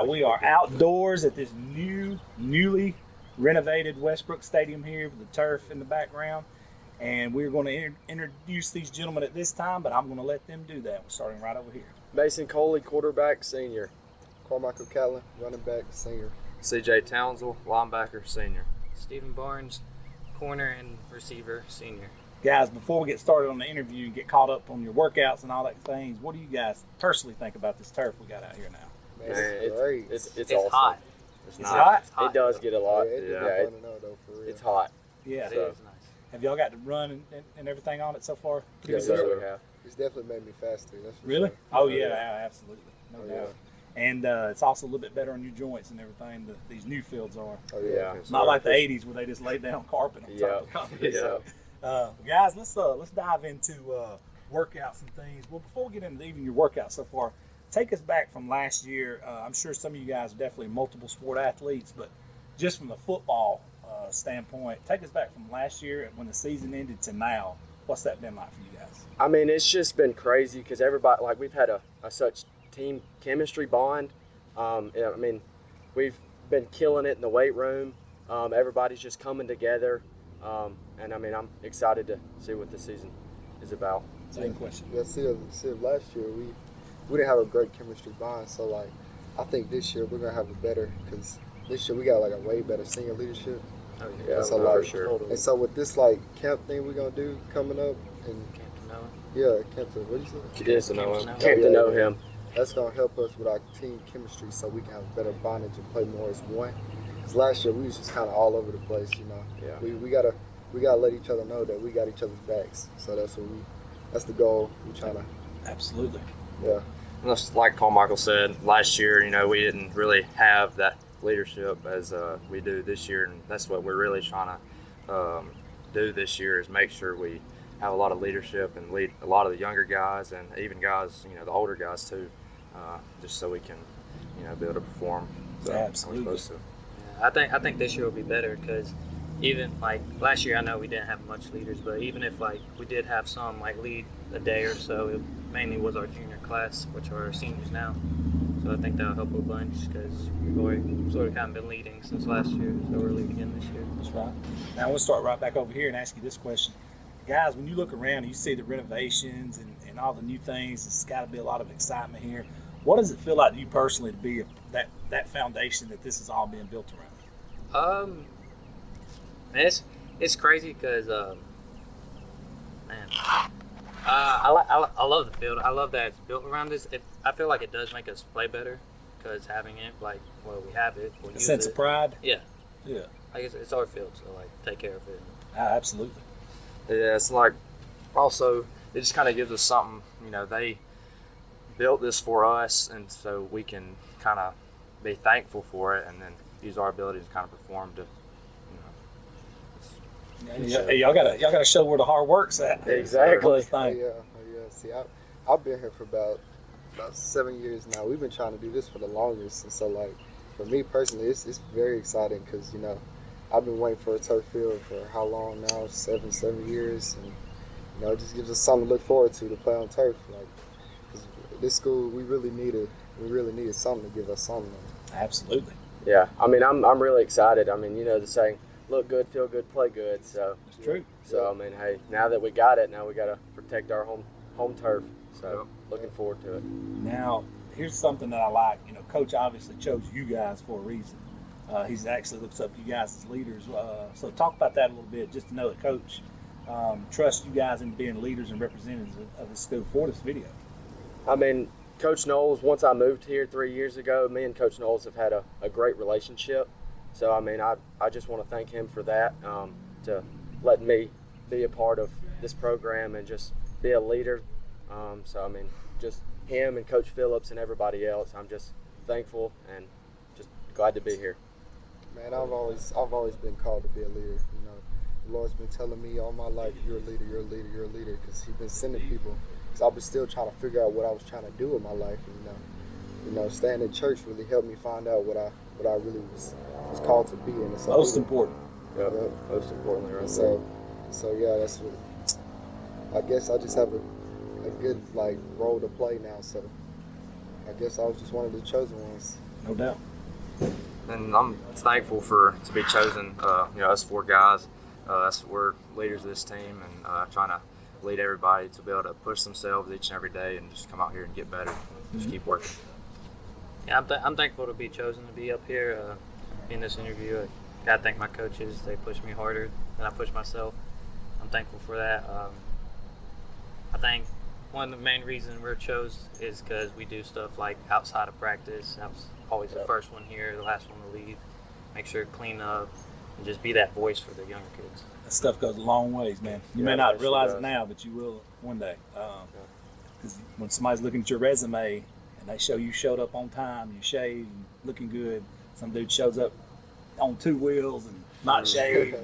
right, we are outdoors at this newly renovated Westbrook Stadium here with the turf in the background. And we're going to introduce these gentlemen at this time, but I'm going to let them do that. We're starting right over here. Mason Coley, quarterback, senior. Carmichael Catlin, running back, senior. CJ Townsville, linebacker, senior. Stephen Barnes, corner and receiver, senior. Guys, before we get started on the interview and get caught up on your workouts and all that things, what do you guys personally think about this turf we got out here now? Man, it's great. It's It's awesome. hot. It's It's nice. hot? It's hot. It does get a lot. Yeah, Yeah, it's hot. Yeah. It is nice. Have y'all got to run and everything on it so far? Yes, Yeah, sir, we have. It's definitely made me faster. That's for Really? Sure. Oh, yeah, absolutely. No Oh, doubt. yeah. And it's also a little bit better on your joints and everything that these new fields are. Oh, Yeah. yeah. It's not like the 80s where they just laid down carpet on top of the concrete. Yeah. Guys, let's dive into workouts and things. Well, before we get into even your workouts so far, take us back from last year. I'm sure some of you guys are definitely multiple sport athletes, but just from the football standpoint, take us back from last year when the season ended to now. What's that been like for you guys? I mean, it's just been crazy because everybody, like, we've had a such team chemistry bond. I mean, we've been killing it in the weight room. Everybody's just coming together. And I mean, I'm excited to see what the season is about. Same question. Yeah, see, last year we didn't have a great chemistry bond. So, like, I think this year we're going to have it better because this year we got, like, a way better senior leadership. Oh, yeah, so, for like, sure. And so with this, like, camp thing we're going to do coming up, and Camp to know. yeah, camp to, what did you say? Get to know him. Camp Came to know him. That's going to help us with our team chemistry so we can have better bondage and play more as one. Because last year we was just kind of all over the place, you know. Yeah. We gotta let each other know that we got each other's backs. So that's the goal we're trying to. Absolutely. Yeah. And that's like Carmichael said, last year, we didn't really have that leadership as we do this year, and that's what we're really trying to do this year is make sure we have a lot of leadership and lead a lot of the younger guys and even guys, the older guys too, just so we can, be able to perform. So Absolutely. We're supposed to. Yeah, I think this year will be better because even like last year, I know we didn't have much leaders, but even if like we did have some like lead a day or so, it mainly was our junior class, which are seniors now. So I think that'll help a bunch because we've already sort of kind of been leading since last year, so we're leading again this year. That's right. Now we'll start right back over here and ask you this question. Guys, when you look around and you see the renovations and all the new things, it's got to be a lot of excitement here. What does it feel like to you personally to be that foundation that this is all being built around? Man, it's crazy because, I love the field. I love that it's built around this. I feel like it does make us play better because having it, like, well, we have it. We'll A use sense it. of pride? Yeah. Yeah. Like it's our field, so like take care of it. Absolutely. Yeah, it's like also it just kind of gives us something. They built this for us, and so we can kind of be thankful for it, and then use our ability to kind of perform to. Y'all gotta show where the hard work's at. Exactly. On this Oh, thing. yeah. See, I've been here for about 7 years now. We've been trying to do this for the longest, and so like for me personally, it's very exciting because I've been waiting for a turf field for how long now? 7 years, and it just gives us something to look forward to play on turf. Like, 'cause this school, we really needed something to give us something. Absolutely. Yeah. I mean, I'm really excited. I mean, the saying, look good, feel good, play good. So, It's true. I mean, hey, now that we got it, now we got to protect our home turf. So, looking forward to it. Now, here's something that I like. Coach obviously chose you guys for a reason. He's actually looks up to you guys as leaders. So talk about that a little bit, just to know that Coach trusts you guys into being leaders and representatives of the school for this video. I mean, Coach Noles, once I moved here 3 years ago, me and Coach Noles have had a great relationship. So, I mean, I just want to thank him for that, to letting me be a part of this program and just be a leader. So, I mean, just him and Coach Phillips and everybody else, I'm just thankful and just glad to be here. Man, I've always been called to be a leader. The Lord's been telling me all my life, you're a leader, you're a leader, you're a leader, because He's been sending people. So I've been still trying to figure out what I was trying to do with my life. And, staying in church really helped me find out what I really was called to be. And it's Most important. Yeah, most importantly, right? So yeah, that's what. I guess I just have a good role to play now. So I guess I was just one of the chosen ones. No doubt. And I'm thankful to be chosen. Us 4 guys. We're leaders of this team, and trying to lead everybody to be able to push themselves each and every day, and just come out here and get better. Just keep working. Yeah, I'm thankful to be chosen to be up here in this interview. I gotta thank my coaches. They push me harder than I push myself. I'm thankful for that. I think one of the main reasons we're chosen is because we do stuff like outside of practice. I was always the first one here, the last one to leave. Make sure to clean up and just be that voice for the younger kids. That stuff goes a long ways, man. You may not realize it now, but you will one day. Because when somebody's looking at your resume and they show you showed up on time, you shaved, looking good, some dude shows up on 2 wheels and not shaved,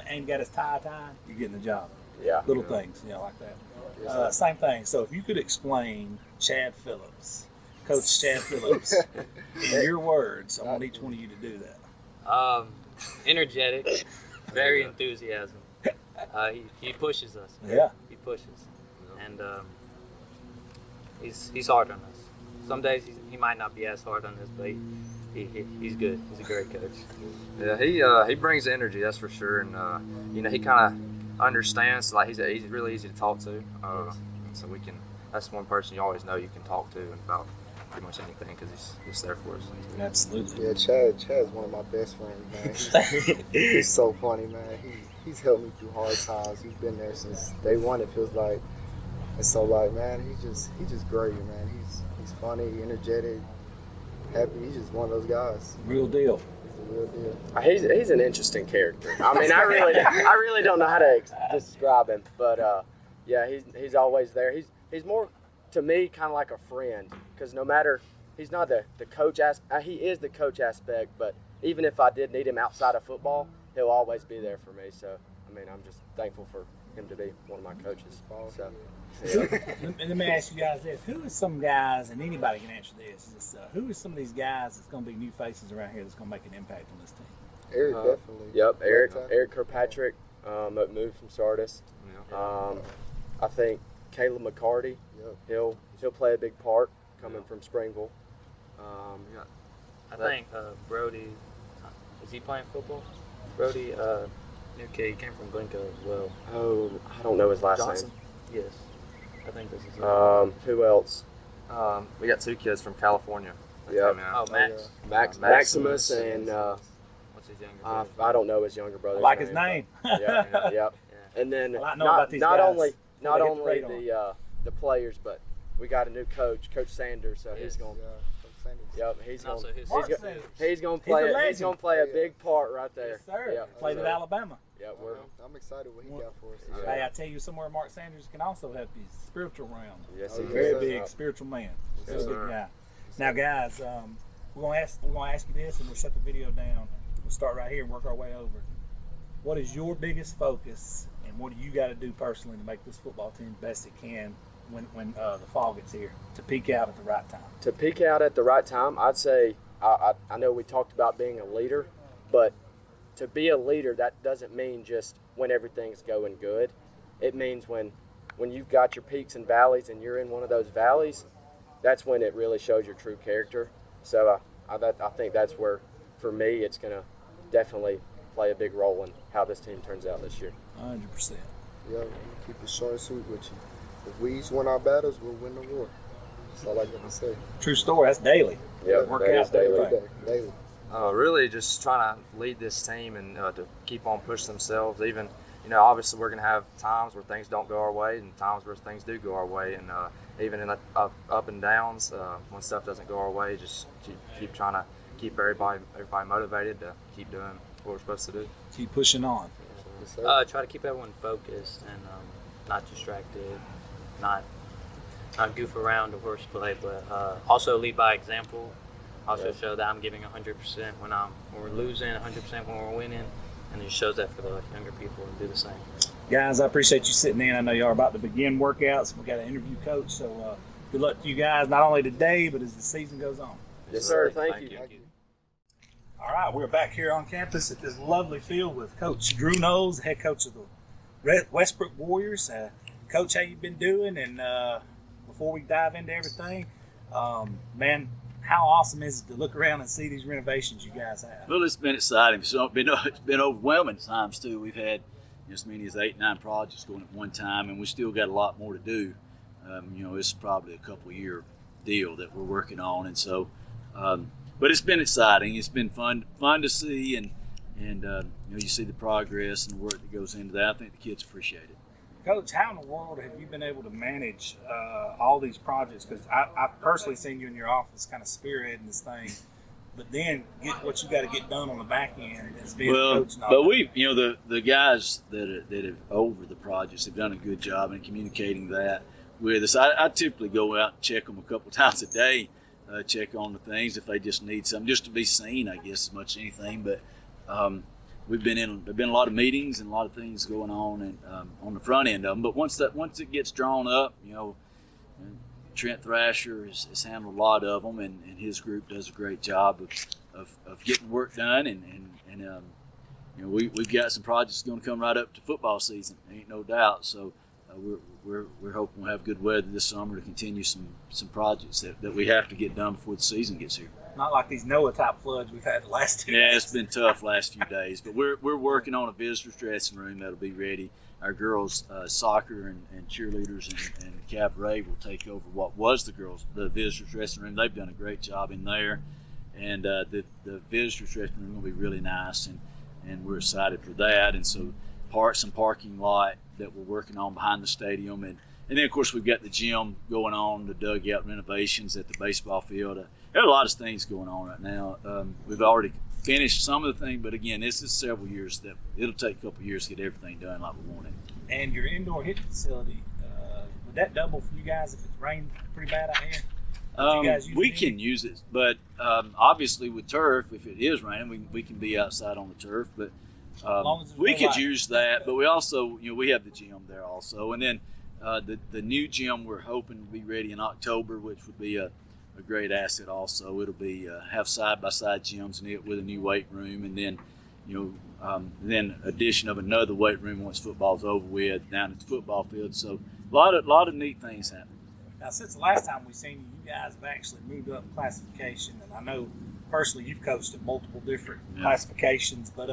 ain't got his tie tied, you're getting the job. Yeah. Little things, like that. Same thing. So if you could explain Chad Phillips, Coach Chad Phillips, in your words, I want each one of you to do that. Energetic, very enthusiasm. He pushes us. Yeah. He pushes, and he's hard on us. Some days he might not be as hard on us, but he's good. He's a great coach. Yeah, he brings energy, that's for sure, and he kind of understands. Like he's really easy to talk to. So that's one person you always know you can talk to about pretty much anything because he's just there for us. Absolutely. Yeah, Chad's one of my best friends, man. He's so funny, man. He's helped me through hard times. He's been there since day one, it feels like. And so, like, man, he's just great, man. He's funny, energetic, happy. He's just one of those guys. Real deal. He's the real deal. He's an interesting character. I mean, I really don't know how to describe him, but yeah, he's always there. He's more to me kind of like a friend, because no matter, he's not the coach he is the coach aspect, but even if I did need him outside of football, he'll always be there for me. So I mean, I'm just thankful for him to be one of my coaches. So yeah. Let me ask you guys this: who is some guys, and anybody can answer this? Who is some of these guys that's going to be new faces around here that's going to make an impact on this team? Eric definitely. Yep, Eric Kirkpatrick, moved from Sardis. Yeah. I think Caleb McCarty. Yep. He'll play a big part coming from Springville. I think Brody, is he playing football? Brody, new kid, he came from Glencoe as well. Oh, I don't know his last Johnson? Yes. I think this is name. Who else? We got 2 kids from California. Yeah. Oh, Max. Maximus and What's his younger brother? I don't know his younger brother. I like his name. Yep. And then not only guys. the players, but we got a new coach, Coach Sanders. So he's going. Yep, he's going to play a big part right there. Yes, sir. Yep. Played at Alabama. Yeah, I'm excited what he got for us. Hey, I tell you, somewhere Mark Sanders can also help his spiritual realm. Yes, He's a he very is. big spiritual man. Very Yes, big sir. guy. Now, guys, we're gonna ask you this, and we'll shut the video down. We'll start right here and work our way over. What is your biggest focus, and what do you got to do personally to make this football team best it can when the fall gets here, to peak out at the right time? To peak out at the right time, I'd say I know we talked about being a leader, but to be a leader, that doesn't mean just when everything's going good. It means when you've got your peaks and valleys and you're in one of those valleys, that's when it really shows your true character. So I think that's where, for me, it's going to definitely play a big role in how this team turns out this year. 100%. Yeah, keep it short and sweet with you. If we each win our battles, we'll win the war. That's all I got to say. True story. That's daily. Yeah, Work that out is daily. Daily. Really just trying to lead this team and to keep on pushing themselves. Even, obviously we're going to have times where things don't go our way and times where things do go our way. And even in the up and downs, when stuff doesn't go our way, just keep trying to keep everybody motivated to keep doing what we're supposed to do. Keep pushing on. Yes, sir. Try to keep everyone focused and not distracted, not goof around the horseplay, but also lead by example. Also show that I'm giving 100% when we're losing, 100% when we're winning, and it shows that for the younger people and do the same. Guys, I appreciate you sitting in. I know y'all are about to begin workouts. We've got an interview coach, so good luck to you guys, not only today, but as the season goes on. Yes, sir. Thank you. All right, we're back here on campus at this lovely field with Coach Drew Noles, head coach of the Westbrook Warriors. Coach, how you been doing? And before we dive into everything, man, how awesome is it to look around and see these renovations you guys have? Well, it's been exciting. So it's been overwhelming at times too. We've had as many as 8, 9 projects going at one time, and we still got a lot more to do. It's probably a couple-year deal that we're working on, and so. But it's been exciting. It's been fun to see, and you see the progress and the work that goes into that. I think the kids appreciate it. Coach, how in the world have you been able to manage all these projects? Because I've personally seen you in your office kind of spearheading this thing, but then get what you got to get done on the back end as being a coach. But the guys that have over the projects have done a good job in communicating that with us. I typically go out and check them a couple times a day, check on the things if they just need something, just to be seen, I guess, as much as anything. But there've been a lot of meetings and a lot of things going on and on the front end of them. But once it gets drawn up, Trent Thrasher has handled a lot of them, and his group does a great job of getting work done. We've got some projects going to come right up to football season, ain't no doubt. So we're hoping we'll have good weather this summer to continue some projects that we have to get done before the season gets here. Not like these Noah-type floods we've had the last 2 days. Yeah, it's been tough last few days, but we're working on a visitors dressing room that'll be ready. Our girls' soccer and cheerleaders and cabaret will take over what was the visitors dressing room. They've done a great job in there, and the visitors dressing room will be really nice, and we're excited for that. And so parking lot that we're working on behind the stadium, and then of course we've got the gym going on, the dugout renovations at the baseball field. There are a lot of things going on right now. We've already finished some of the things, but again, this is several years that it'll take a couple of years to get everything done like we want it. And your indoor hitting facility, would that double for you guys if it's rained pretty bad out here? We can use it, but obviously with turf, if it is raining, we can be outside on the turf. But we could use that. But we also, we have the gym there also, and then the new gym we're hoping to be ready in October, which would be a great asset also. It'll be have side-by-side gyms in it with a new weight room, and then then addition of another weight room once football's over with down at the football field. So a lot of neat things happen. Now, since the last time we've seen you guys have actually moved up classification, and I know personally you've coached at multiple different classifications, but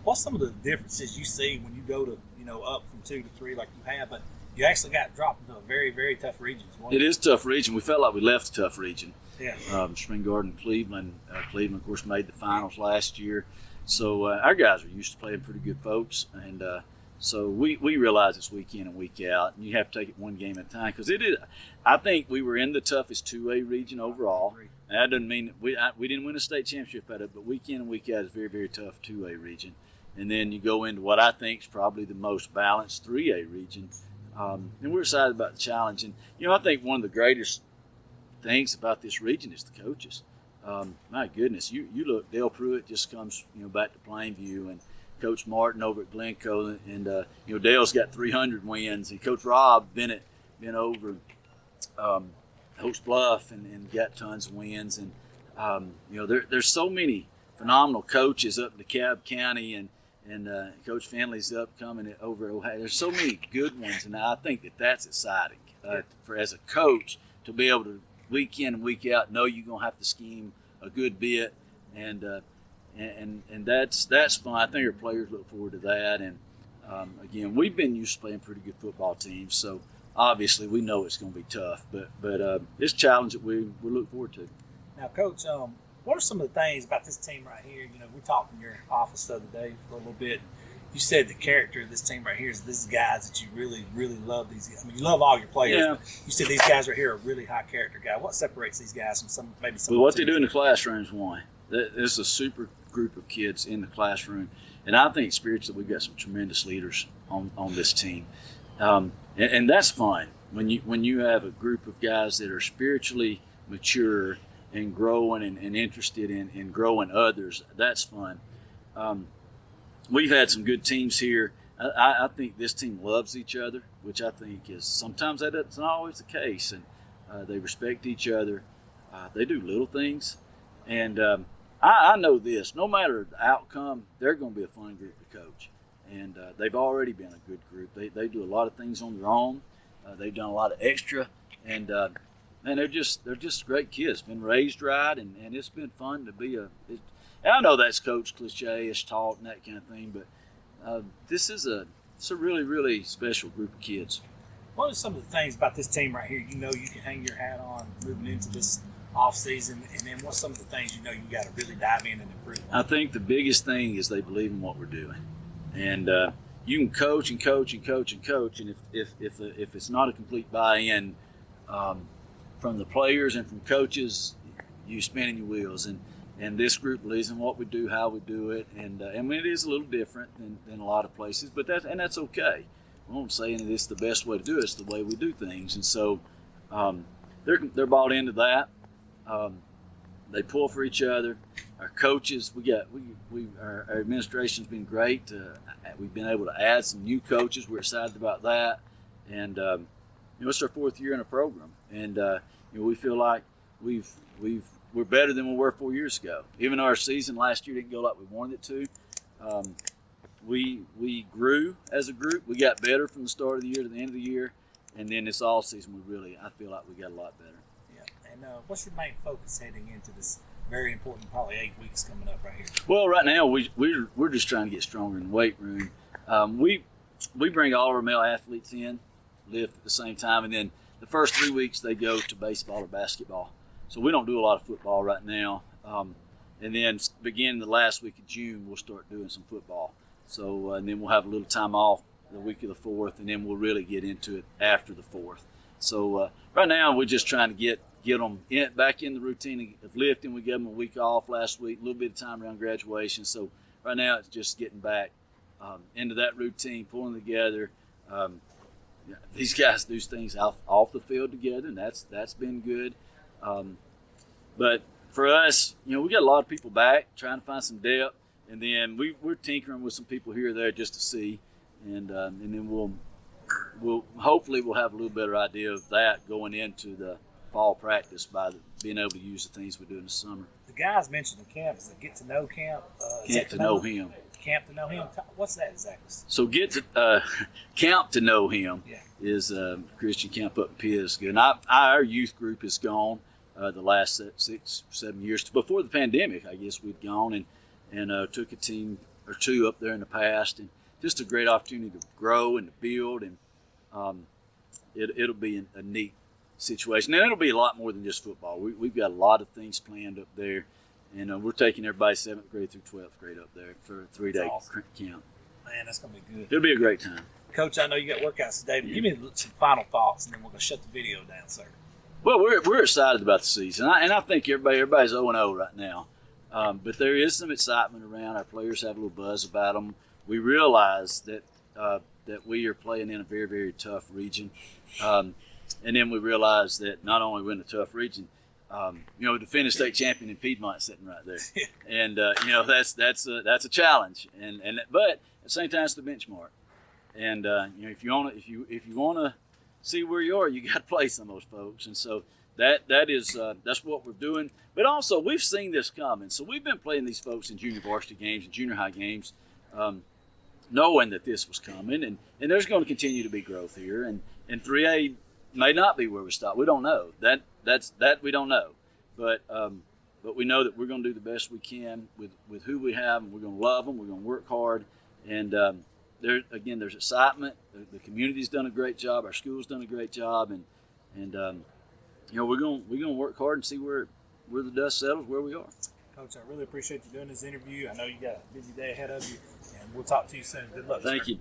what's some of the differences you see when you go to up from 2 to 3 like you have, but you actually got dropped into a very, very tough region? It is a tough region. We felt like we left a tough region. Yeah. Spring Garden, Cleveland. Cleveland, of course, made the finals last year. So our guys are used to playing pretty good folks. And so we realize it's week in and week out. And you have to take it one game at a time. Because it is, I think we were in the toughest 2A region overall. And that doesn't mean we didn't win a state championship at it, but week in and week out is very, very tough 2A region. And then you go into what I think is probably the most balanced 3A region. And we're excited about the challenge. And, I think one of the greatest things about this region is the coaches. My goodness, you look, Dale Pruitt just comes, back to Plainview, and Coach Martin over at Glencoe, and, Dale's got 300 wins, and Coach Rob Bennett been over Host Bluff and got tons of wins. And, there's so many phenomenal coaches up in DeKalb County, and Coach Finley's up coming over Ohio. There's so many good ones, and I think that's exciting for as a coach to be able to week in and week out know you're gonna have to scheme a good bit, and that's fun. I think our players look forward to that, and again, we've been used to playing pretty good football teams, so obviously we know it's gonna be tough, but it's a challenge that we look forward to. Now, Coach, what are some of the things about this team right here? We talked in your office the other day for a little bit. You said the character of this team right here is this is guys that you really, really love. You love all your players. Yeah. But you said these guys right here are really high character guys. What separates these guys from some? Well, what they do in the classroom is one. There's a super group of kids in the classroom, and I think spiritually we've got some tremendous leaders on this team, and that's fun when you have a group of guys that are spiritually mature and growing and interested in growing others. That's fun. We've had some good teams here. I think this team loves each other, which I think is sometimes that's not always the case. And they respect each other. They do little things. And I know this, no matter the outcome, they're going to be a fun group to coach. And they've already been a good group. They do a lot of things on their own. They've done a lot of extra. And And they're just great kids. Been raised right, and it's been fun to be and I know that's coach cliche, it's taught and that kind of thing, but it's a really, really special group of kids. What are some of the things about this team right here you can hang your hat on moving into this offseason, and then what's some of the things you got to really dive in and improve on? I think the biggest thing is they believe in what we're doing, and you can coach and coach and coach and coach, and if it's not a complete buy-in from the players and from coaches, you spinning your wheels. And this group believes in what we do, how we do it, and I mean, it is a little different than a lot of places, but that's okay. I won't say any of this the best way to do it. It's the way we do things, and so they're bought into that. They pull for each other. Our coaches, our administration's been great. We've been able to add some new coaches. We're excited about that, and it's our 4th year in a program, and we feel like we're better than we were 4 years ago. Even though our season last year didn't go like we wanted it to, we grew as a group. We got better from the start of the year to the end of the year, and then this all season I feel like we got a lot better. Yeah, and what's your main focus heading into this very important, probably 8 weeks coming up right here? Well, right now we're just trying to get stronger in the weight room. We bring all of our male athletes in, lift at the same time, and then the first 3 weeks they go to baseball or basketball. So we don't do a lot of football right now. And then beginning the last week of June, we'll start doing some football. So and then we'll have a little time off the week of the 4th, and then we'll really get into it after the 4th. So right now we're just trying to get them back in the routine of lifting. We gave them a week off last week, a little bit of time around graduation. So right now it's just getting back into that routine, pulling together. These guys do things off the field together, and that's been good. But for us, we got a lot of people back trying to find some depth, and then we're tinkering with some people here or there just to see, and then we'll hopefully we'll have a little better idea of that going into the fall practice by being able to use the things we do in the summer. The guys mentioned the camp is a get to know camp. Camp to know him. Camp to know him. What's that exactly? So camp to know him. Yeah. Is Christian camp up in Pisgah. And our youth group has gone the last 6-7 years. Before the pandemic, I guess we'd gone and took a team or two up there in the past. And just a great opportunity to grow and to build. And it'll be a neat situation. And it'll be a lot more than just football. We've got a lot of things planned up there. And we're taking everybody 7th grade through 12th grade up there for a 3-day awesome. camp. Man, that's going to be good. It'll be a great time. Coach, I know you got workouts today, but give me some final thoughts, and then we're going to shut the video down, sir. Well, we're excited about the season, and I think everybody's 0-0 right now. But there is some excitement around. Our players have a little buzz about them. We realize that we are playing in a very, very tough region, and then we realize that not only we're in a tough region, to finish state champion in Piedmont sitting right there, and that's a challenge, but at the same time it's the benchmark. And if you want to see where you are, you got to play some of those folks, and so that's what we're doing. But also we've seen this coming, so we've been playing these folks in junior varsity games and junior high games, knowing that this was coming, and there's going to continue to be growth here, and 3A may not be where we stop. We don't know that we don't know, but we know that we're going to do the best we can with who we have, and we're going to love them. We're going to work hard, and there's excitement. The community's done a great job. Our school's done a great job, and we're going to work hard and see where the dust settles, where we are. Coach, I really appreciate you doing this interview. I know you got a busy day ahead of you, and we'll talk to you soon. Good luck. Thank sir. you.